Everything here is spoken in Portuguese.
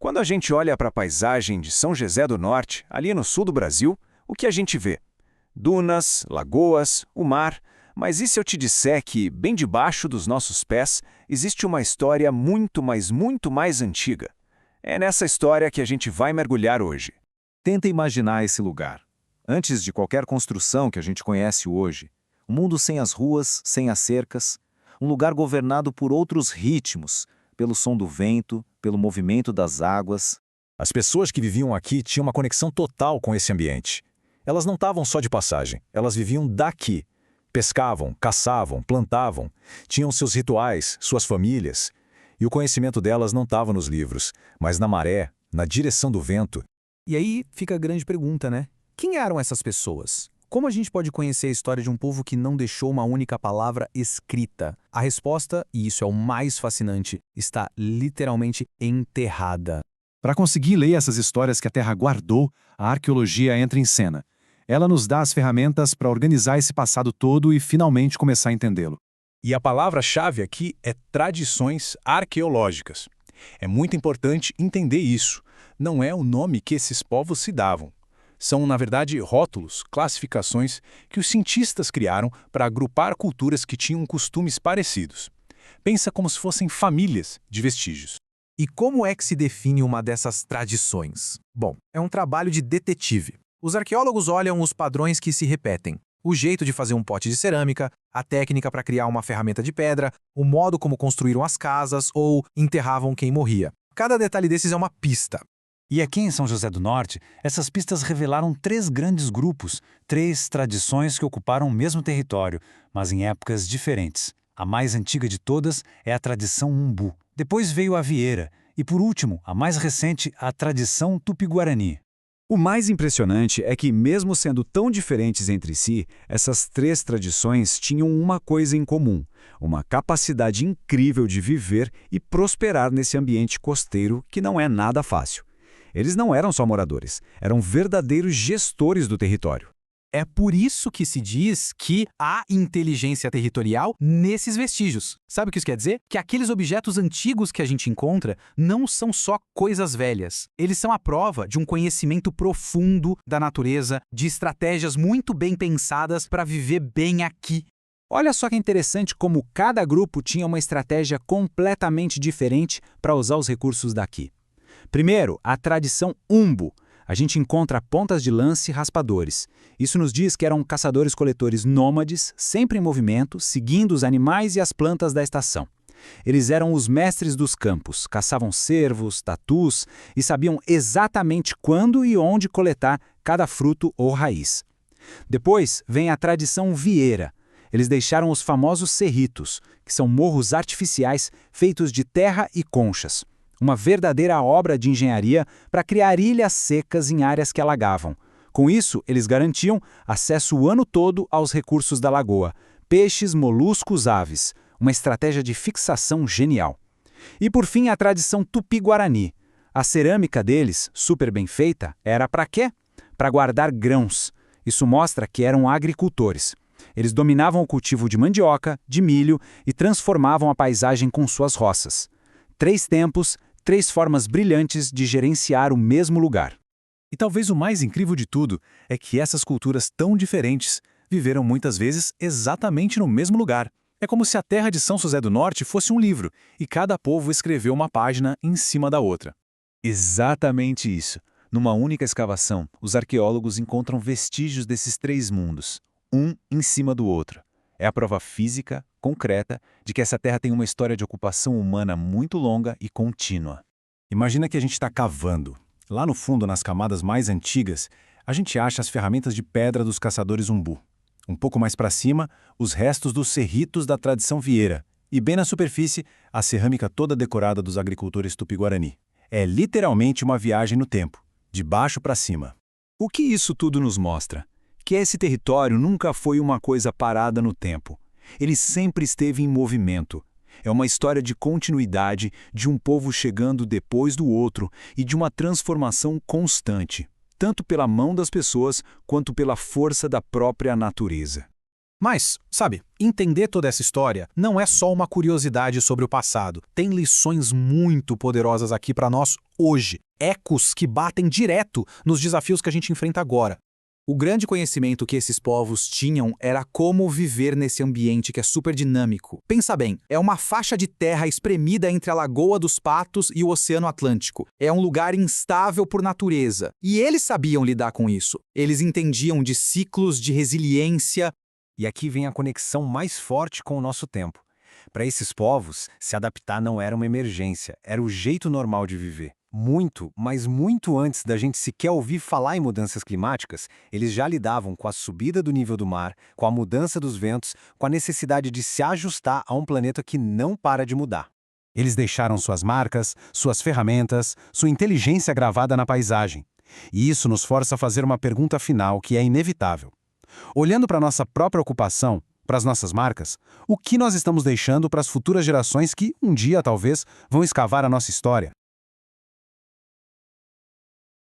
Quando a gente olha para a paisagem de São José do Norte, ali no sul do Brasil, o que a gente vê? Dunas, lagoas, o mar. Mas e se eu te disser que, bem debaixo dos nossos pés, existe uma história muito, mas muito mais antiga? É nessa história que a gente vai mergulhar hoje. Tenta imaginar esse lugar. Antes de qualquer construção que a gente conhece hoje, um mundo sem as ruas, sem as cercas, um lugar governado por outros ritmos, pelo som do vento, pelo movimento das águas. As pessoas que viviam aqui tinham uma conexão total com esse ambiente. Elas não estavam só de passagem, elas viviam daqui. Pescavam, caçavam, plantavam, tinham seus rituais, suas famílias. E o conhecimento delas não estava nos livros, mas na maré, na direção do vento. E aí fica a grande pergunta, né? Quem eram essas pessoas? Como a gente pode conhecer a história de um povo que não deixou uma única palavra escrita? A resposta, e isso é o mais fascinante, está literalmente enterrada. Para conseguir ler essas histórias que a Terra guardou, a arqueologia entra em cena. Ela nos dá as ferramentas para organizar esse passado todo e finalmente começar a entendê-lo. E a palavra-chave aqui é tradições arqueológicas. É muito importante entender isso. Não é o nome que esses povos se davam. São, na verdade, rótulos, classificações que os cientistas criaram para agrupar culturas que tinham costumes parecidos. Pensa como se fossem famílias de vestígios. E como é que se define uma dessas tradições? Bom, é um trabalho de detetive. Os arqueólogos olham os padrões que se repetem. O jeito de fazer um pote de cerâmica, a técnica para criar uma ferramenta de pedra, o modo como construíram as casas ou enterravam quem morria. Cada detalhe desses é uma pista. E aqui em São José do Norte, essas pistas revelaram 3 grandes grupos, 3 tradições que ocuparam o mesmo território, mas em épocas diferentes. A mais antiga de todas é a tradição Umbu. Depois veio a Vieira e, por último, a mais recente, a tradição Tupi-Guarani. O mais impressionante é que, mesmo sendo tão diferentes entre si, essas 3 tradições tinham uma coisa em comum: uma capacidade incrível de viver e prosperar nesse ambiente costeiro que não é nada fácil. Eles não eram só moradores, eram verdadeiros gestores do território. É por isso que se diz que há inteligência territorial nesses vestígios. Sabe o que isso quer dizer? Que aqueles objetos antigos que a gente encontra não são só coisas velhas. Eles são a prova de um conhecimento profundo da natureza, de estratégias muito bem pensadas para viver bem aqui. Olha só que interessante como cada grupo tinha uma estratégia completamente diferente para usar os recursos daqui. Primeiro, a tradição Umbu. A gente encontra pontas de lança e raspadores. Isso nos diz que eram caçadores-coletores nômades, sempre em movimento, seguindo os animais e as plantas da estação. Eles eram os mestres dos campos, caçavam cervos, tatus e sabiam exatamente quando e onde coletar cada fruto ou raiz. Depois vem a tradição Vieira. Eles deixaram os famosos cerritos, que são morros artificiais feitos de terra e conchas. Uma verdadeira obra de engenharia para criar ilhas secas em áreas que alagavam. Com isso, eles garantiam acesso o ano todo aos recursos da lagoa: peixes, moluscos, aves. Uma estratégia de fixação genial. E por fim, a tradição Tupi-Guarani. A cerâmica deles, super bem feita, era para quê? Para guardar grãos. Isso mostra que eram agricultores. Eles dominavam o cultivo de mandioca, de milho e transformavam a paisagem com suas roças. 3 tempos, 3 formas brilhantes de gerenciar o mesmo lugar. E talvez o mais incrível de tudo é que essas culturas tão diferentes viveram muitas vezes exatamente no mesmo lugar. É como se a terra de São José do Norte fosse um livro, e cada povo escreveu uma página em cima da outra. Exatamente isso. Numa única escavação, os arqueólogos encontram vestígios desses 3 mundos, um em cima do outro. É a prova física, concreta, de que essa terra tem uma história de ocupação humana muito longa e contínua. Imagina que a gente está cavando. Lá no fundo, nas camadas mais antigas, a gente acha as ferramentas de pedra dos caçadores Umbu. Um pouco mais para cima, os restos dos cerritos da tradição Vieira. E bem na superfície, a cerâmica toda decorada dos agricultores Tupi-Guarani. É literalmente uma viagem no tempo, de baixo para cima. O que isso tudo nos mostra? Que esse território nunca foi uma coisa parada no tempo. Ele sempre esteve em movimento. É uma história de continuidade, de um povo chegando depois do outro e de uma transformação constante, tanto pela mão das pessoas quanto pela força da própria natureza. Mas, sabe, entender toda essa história não é só uma curiosidade sobre o passado. Tem lições muito poderosas aqui para nós hoje. Ecos que batem direto nos desafios que a gente enfrenta agora. O grande conhecimento que esses povos tinham era como viver nesse ambiente que é super dinâmico. Pensa bem, é uma faixa de terra espremida entre a Lagoa dos Patos e o Oceano Atlântico. É um lugar instável por natureza. E eles sabiam lidar com isso. Eles entendiam de ciclos de resiliência. E aqui vem a conexão mais forte com o nosso tempo. Para esses povos, se adaptar não era uma emergência, era o jeito normal de viver. Muito, mas muito antes da gente sequer ouvir falar em mudanças climáticas, eles já lidavam com a subida do nível do mar, com a mudança dos ventos, com a necessidade de se ajustar a um planeta que não para de mudar. Eles deixaram suas marcas, suas ferramentas, sua inteligência gravada na paisagem. E isso nos força a fazer uma pergunta final que é inevitável. Olhando para a nossa própria ocupação, para as nossas marcas, o que nós estamos deixando para as futuras gerações que, um dia, talvez, vão escavar a nossa história?